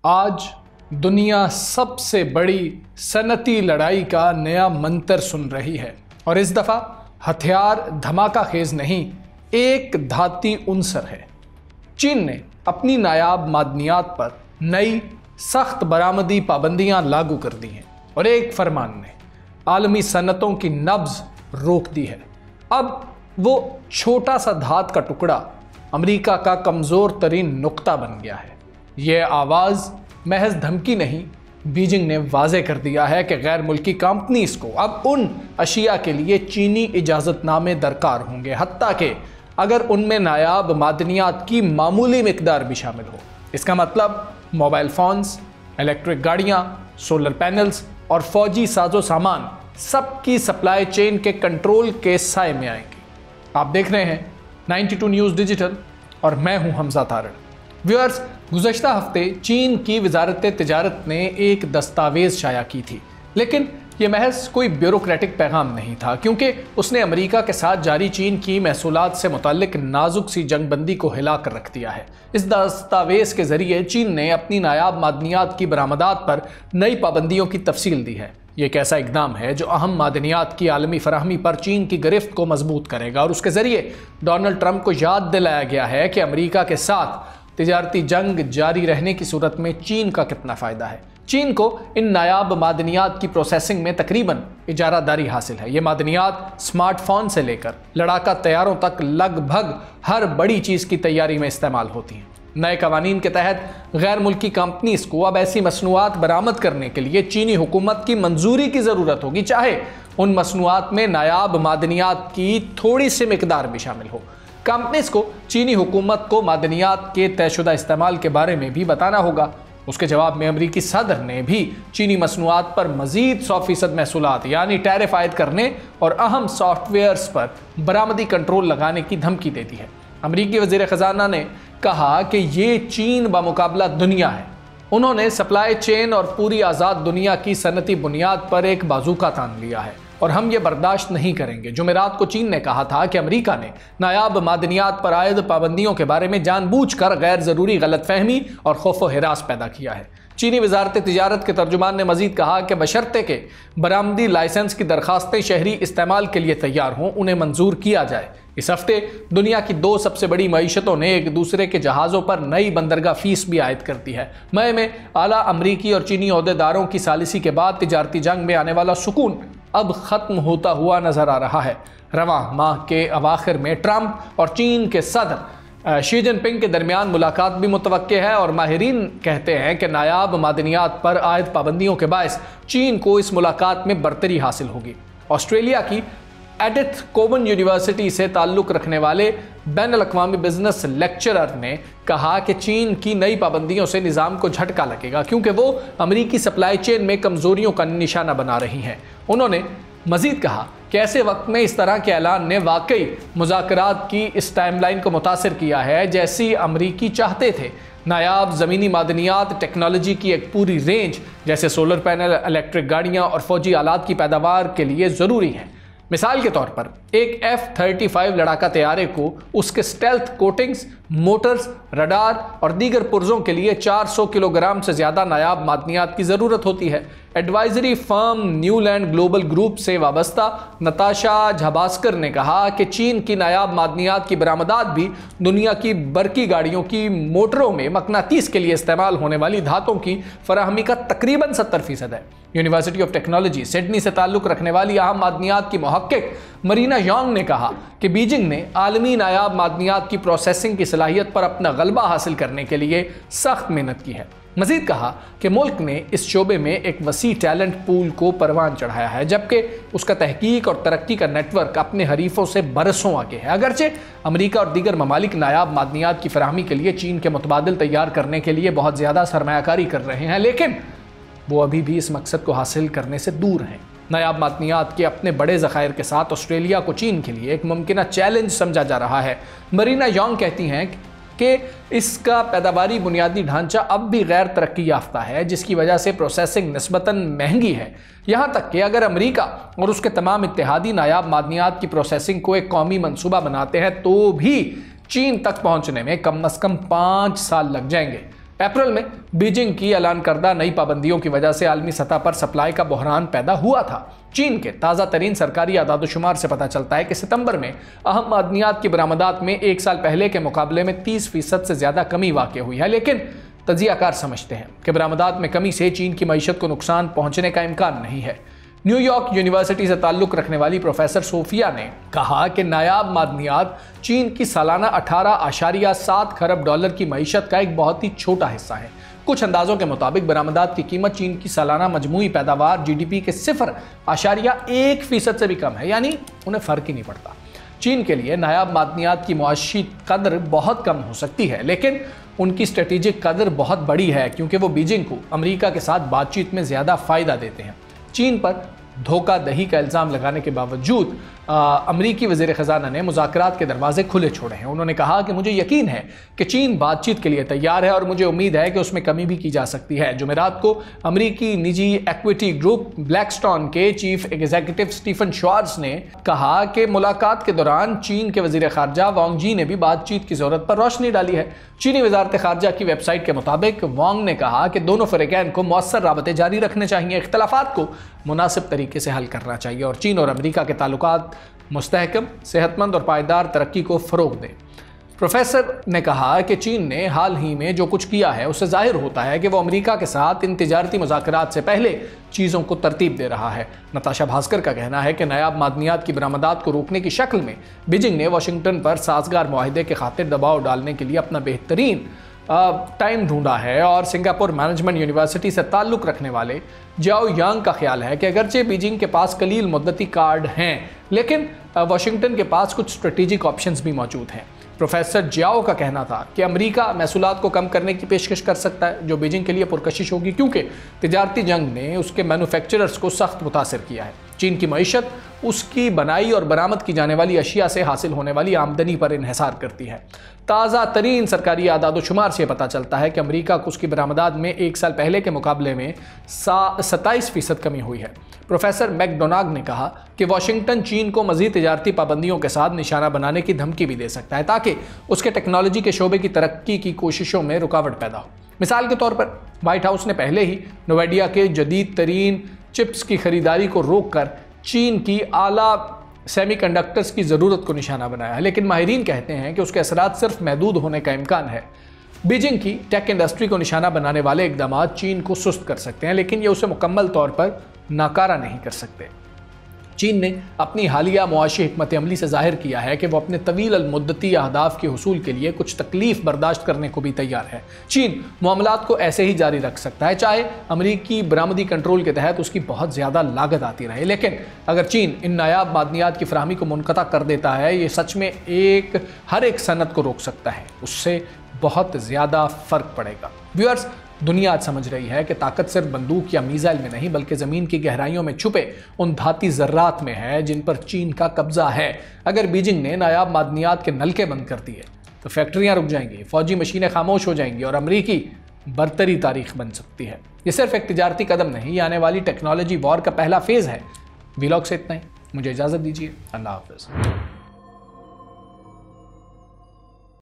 आज दुनिया सबसे बड़ी सनती लड़ाई का नया मंत्र सुन रही है और इस दफा हथियार धमाका खेज नहीं, एक धाती उनसर है। चीन ने अपनी नायाब मादनियात पर नई सख्त बरामदी पाबंदियां लागू कर दी हैं और एक फरमान ने आलमी सनतों की नब्ज रोक दी है। अब वो छोटा सा धात का टुकड़ा अमेरिका का कमज़ोर तरीन नुक्ता बन गया है। यह आवाज़ महज धमकी नहीं, बीजिंग ने वाज़े कर दिया है कि गैर मुल्की कंपनीज को अब उन अशिया के लिए चीनी इजाज़तनामे दरकार होंगे, हत्ता कि अगर उनमें नायाब मादनियात की मामूली मिकदार भी शामिल हो। इसका मतलब मोबाइल फ़ोन्स, इलेक्ट्रिक गाड़ियाँ, सोलर पैनल्स और फौजी साजो सामान सबकी सप्लाई चेन के कंट्रोल के साए में आएंगी। आप देख रहे हैं 92 न्यूज़ डिजिटल और मैं हूं हमजा तारड़। व्यूअर्स, गुज़श्ता हफ्ते चीन की वजारत तिजारत ने एक दस्तावेज़ शाया की थी, लेकिन यह महज कोई ब्यूरोक्रेटिक पैगाम नहीं था, क्योंकि उसने अमेरिका के साथ जारी चीन की महसूलात से मुताल्लिक नाजुक सी जंगबंदी को हिला कर रख दिया है। इस दस्तावेज़ के ज़रिए चीन ने अपनी नायाब मादनियात की बरामदात पर नई पाबंदियों की तफसील दी है। ये एक ऐसा इकदाम है जो अहम मादनियात की आलमी फराहमी पर चीन की गिरफ्त को मजबूत करेगा और उसके ज़रिए डोनाल्ड ट्रंप को याद दिलाया गया है कि अमेरिका के साथ तिजारती जंग जारी रहने की सूरत में चीन का कितना फ़ायदा है। चीन को इन नायाब मादनियात की प्रोसेसिंग में तकरीबन इजारादारी हासिल है। ये मादनियात स्मार्टफोन से लेकर लड़ाका तैयारों तक लगभग हर बड़ी चीज़ की तैयारी में इस्तेमाल होती हैं। नए कवानीन के तहत गैर मुल्की कंपनीज को अब ऐसी मसनूआत बरामद करने के लिए चीनी हुकूमत की मंजूरी की ज़रूरत होगी, चाहे उन मसनूआत में नायाब मादनियात की थोड़ी सी मिकदार भी शामिल हो। कंपनीज को चीनी हुकूमत को मादनियात के तयशुदा इस्तेमाल के बारे में भी बताना होगा। उसके जवाब में अमरीकी सदर ने भी चीनी मसनूआत पर मजीद 100% महसूलात यानी टैरिफ आयद करने और अहम सॉफ्टवेयर्स पर बरामदी कंट्रोल लगाने की धमकी दे दी है। अमरीकी वज़ीर ख़जाना ने कहा कि ये चीन बामुकाबला दुनिया है। उन्होंने सप्लाई चेन और पूरी आज़ाद दुनिया की सनती बुनियाद पर एक बाजूका तान लिया है और हम ये बर्दाश्त नहीं करेंगे। जुमेरात को चीन ने कहा था कि अमेरिका ने नायाब मादनियात पर आयद पाबंदियों के बारे में जानबूझकर गैर ज़रूरी गलतफहमी और खौफ व हिरास पैदा किया है। चीनी वजारत तिजारत के तर्जुमान ने मजीद कहा कि बशर्ते के बरामदी लाइसेंस की दरखास्तें शहरी इस्तेमाल के लिए तैयार हों, उन्हें मंजूर किया जाए। इस हफ्ते दुनिया की दो सबसे बड़ी मईशतों ने एक दूसरे के जहाज़ों पर नई बंदरगाह फीस भी आयद कर दी है। मई में आला अमरीकी और चीनी ओहदेदारों की सालिसी के बाद तिजारती जंग में आने वाला सुकून अब ख़त्म होता हुआ नजर आ रहा है। रवां माह के अवाखिर में ट्रंप और चीन के सदर शी जिनपिंग के दरमियान मुलाकात भी मुतवक्के है और माहिरीन कहते हैं कि नायाब मादनियात पर आयद पाबंदियों के बायस चीन को इस मुलाकात में बरतरी हासिल होगी। ऑस्ट्रेलिया की एडिथ कोवन यूनिवर्सिटी से ताल्लुक़ रखने वाले बैनुल-अक़वामी बिजनेस लेक्चरर ने कहा कि चीन की नई पाबंदियों से निज़ाम को झटका लगेगा, क्योंकि वो अमरीकी सप्लाई चेन में कमज़ोरियों का निशाना बना रही हैं। उन्होंने मज़ीद कहा कि ऐसे वक्त में इस तरह के ऐलान ने वाकई मुज़ाकरात की इस टाइमलाइन को मुतासिर किया है जैसी अमरीकी चाहते थे। नायाब ज़मीनी मादनियात टेक्नोलॉजी की एक पूरी रेंज जैसे सोलर पैनल, इलेक्ट्रिक गाड़ियाँ और फौजी आलात की पैदावार के लिए ज़रूरी हैं। मिसाल के तौर पर एक F-35 लड़ाका तैयारे को उसके स्टेल्थ कोटिंग्स, मोटर्स, रडार और दीगर पुर्जों के लिए 400 किलोग्राम से ज़्यादा नायाब मादनियात की ज़रूरत होती है। Advisory firm Newland Global Group से वाबस्ता नताशा झाबास्कर ने कहा कि चीन की नायाब मादनियात की बरामदात भी दुनिया की बरकी गाड़ियों की मोटरों में मकनातीस के लिए इस्तेमाल होने वाली धातों की फराहमी का तकरीबन 70% है। यूनिवर्सिटी ऑफ टेक्नोलॉजी सिडनी से ताल्लुक़ रखने वाली अहम मादनियात की मुहक्किक मरीना यांग ने कहा कि बीजिंग ने आलमी नायाब मादनियात की प्रोसेसिंग की सलाहियत पर अपना गलबा हासिल करने के लिए सख्त मेहनत की है। मजीद कहा कि मुल्क ने इस शोबे में एक वसी टैलेंट पूल को परवान चढ़ाया है, जबकि उसका तहकीक और तरक्की का नेटवर्क अपने हरीफों से बरसों आगे है। अगरचे अमरीका और दीगर ममालिक नायाब मादनियात की फराहमी के लिए चीन के मुतबादिल तैयार करने के लिए बहुत ज़्यादा सरमायाकारी कर रहे हैं, लेकिन वो अभी भी इस मकसद को हासिल करने से दूर हैं। नायाब मादनियात के अपने बड़े ज़खायर के साथ ऑस्ट्रेलिया को चीन के लिए एक मुमकिन चैलेंज समझा जा रहा है। मरीना यांग कहती हैं कि इसका पैदावारी बुनियादी ढांचा अब भी गैर तरक्की याफ्ता है, जिसकी वजह से प्रोसेसिंग निस्बतन महंगी है। यहाँ तक कि अगर अमेरिका और उसके तमाम इत्तेहादी नायाब मादनियात की प्रोसेसिंग को एक कौमी मंसूबा बनाते हैं तो भी चीन तक पहुँचने में कम अज़ कम 5 साल लग जाएंगे। अप्रैल में बीजिंग की ऐलान करदा नई पाबंदियों की वजह से आलमी सतह पर सप्लाई का बहरान पैदा हुआ था। चीन के ताज़ा तरीन सरकारी आदादोशुमार से पता चलता है कि सितंबर में अहम मादनियात की बरामदात में एक साल पहले के मुकाबले में 30% से ज़्यादा कमी वाक़ हुई है। लेकिन तजियाकार समझते हैं कि बरामदात में कमी से चीन की मईशत को नुकसान पहुंचने का इम्कान नहीं है। न्यूयॉर्क यूनिवर्सिटी से ताल्लुक़ रखने वाली प्रोफेसर सोफिया ने कहा कि नायाब मादनियात चीन की सालाना 18.7 खरब डॉलर की मईशत का एक बहुत ही छोटा हिस्सा है। कुछ अंदाजों के मुताबिक बरामदात की कीमत चीन की सालाना मजमूई पैदावार GDP के 0.1% से भी कम है, यानी उन्हें फ़र्क ही नहीं पड़ता। चीन के लिए नायाब मादनियात की मुआशी कदर बहुत कम हो सकती है, लेकिन उनकी स्ट्रेटेजिक कदर बहुत बड़ी है, क्योंकि वो बीजिंग को अमेरिका के साथ बातचीत में ज़्यादा फ़ायदा देते हैं। चीन पर धोखाधड़ी का इल्ज़ाम लगाने के बावजूद अमरीकी वज़ीर ख़ज़ाना ने मुज़ाकरात के दरवाजे खुले छोड़े हैं। उन्होंने कहा कि मुझे यकीन है कि चीन बातचीत के लिए तैयार है और मुझे उम्मीद है कि उसमें कमी भी की जा सकती है। जुमेरात को अमरीकी निजी इक्विटी ग्रुप ब्लैकस्टोन के चीफ एग्जीक्यूटिव स्टीफन श्वार्ट्ज़ ने कहा कि मुलाकात के दौरान चीन के वज़ीर ख़ारजा वांग जी ने भी बातचीत की ज़रूरत पर रोशनी डाली है। चीनी वज़ारत ख़ारजा की वेबसाइट के मुताबिक वांग ने कहा कि दोनों फ़रीक़ैन को मौसर राबते जारी रखने चाहिए, इख्तलाफात को मुनासिब तरीके से हल करना चाहिए और चीन और अमेरिका के ताल्लुकात मुस्तहकम, सेहतमंद और पायदार तरक्की को फ़रोग़ दें। प्रोफेसर ने कहा कि चीन ने हाल ही में जो कुछ किया है उससे जाहिर होता है कि वो अमेरिका के साथ इन तिजारती मुज़ाकरात से पहले चीज़ों को तरतीब दे रहा है। नताशा भास्कर का कहना है कि नायाब मादनियात की बरामदात को रोकने की शक्ल में बीजिंग ने वाशिंगटन पर साजगार मुआहदे के खातिर दबाव डालने के लिए अपना बेहतरीन टाइम ढूंढा है और सिंगापुर मैनेजमेंट यूनिवर्सिटी से ताल्लुक़ रखने वाले जाओ यांग का ख्याल है कि अगरचे बीजिंग के पास कलील मुद्दती कार्ड हैं, लेकिन वाशिंगटन के पास कुछ स्ट्रेटेजिक ऑप्शंस भी मौजूद हैं। प्रोफेसर जियाओ का कहना था कि अमेरिका महसूलात को कम करने की पेशकश कर सकता है, जो बीजिंग के लिए पुरकशिश होगी, क्योंकि तिजारती जंग ने उसके मैन्युफैक्चरर्स को सख्त मुतासर किया है। चीन की मईशत उसकी बनाई और बरामद की जाने वाली अशिया से हासिल होने वाली आमदनी पर इन्हिसार करती है। ताज़ा तरीन सरकारी आदादोशुमार से पता चलता है कि अमेरिका को उसकी बरामदात में एक साल पहले के मुकाबले में 27% कमी हुई है। प्रोफेसर मैकडोनाग ने कहा कि वाशिंगटन चीन को मज़ीद तिजारती पाबंदियों के साथ निशाना बनाने की धमकी भी दे सकता है, ताकि उसके टेक्नोलॉजी के शोबे की तरक्की की कोशिशों में रुकावट पैदा हो। मिसाल के तौर पर व्हाइट हाउस ने पहले ही नोवेडिया के जदीद तरीन चिप्स की खरीदारी को रोककर चीन की आला सेमीकंडक्टर्स की ज़रूरत को निशाना बनाया है, लेकिन माहिरीन कहते हैं कि उसके असरात सिर्फ महदूद होने का इम्कान है। बीजिंग की टेक इंडस्ट्री को निशाना बनाने वाले इकदाम चीन को सुस्त कर सकते हैं, लेकिन ये उसे मुकम्मल तौर पर नाकारा नहीं कर सकते। चीन ने अपनी हालिया मुआशी हिकमत अमली से जाहिर किया है कि वो अपने तवील मुद्दती अहदाफ के हुसूल के लिए कुछ तकलीफ बर्दाश्त करने को भी तैयार है। चीन मामलात को ऐसे ही जारी रख सकता है, चाहे अमरीकी बरामदी कंट्रोल के तहत उसकी बहुत ज़्यादा लागत आती रहे, लेकिन अगर चीन इन नायाब मादनियात की फराहमी को मुनक़ता कर देता है, ये सच में हर एक सनत को रोक सकता है। उससे बहुत ज़्यादा फ़र्क पड़ेगा। व्यूअर्स, दुनिया आज समझ रही है कि ताकत सिर्फ बंदूक या मीज़ाइल में नहीं, बल्कि ज़मीन की गहराइयों में छुपे उन धाती ज़र्रात में है जिन पर चीन का कब्जा है। अगर बीजिंग ने नायाब मादनियात के नलके बंद कर दिए तो फैक्ट्रियाँ रुक जाएंगी, फौजी मशीनें खामोश हो जाएंगी और अमरीकी बरतरी तारीख बन सकती है। ये सिर्फ एक तिजारती कदम नहीं, आने वाली टेक्नोलॉजी वॉर का पहला फेज़ है। व्लॉग से इतना ही, मुझे इजाज़त दीजिए। अल्लाह हाफ़िज़।